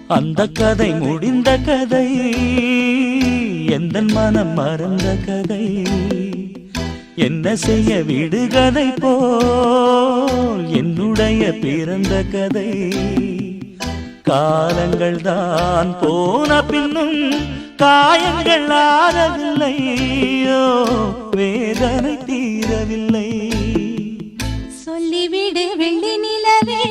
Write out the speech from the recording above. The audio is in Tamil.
அந்த கதை முடிந்த கதை, எந்த மனம் மறந்த கதை. என்ன செய்ய விடுகதை போல் என்னுடைய பிறந்த கதை. காலங்கள் தான் போன பின்னும் காயங்கள் ஆறவில்லை, வேதனை தீரவில்லை. சொல்லிவிடு வெள்ளி நிலவே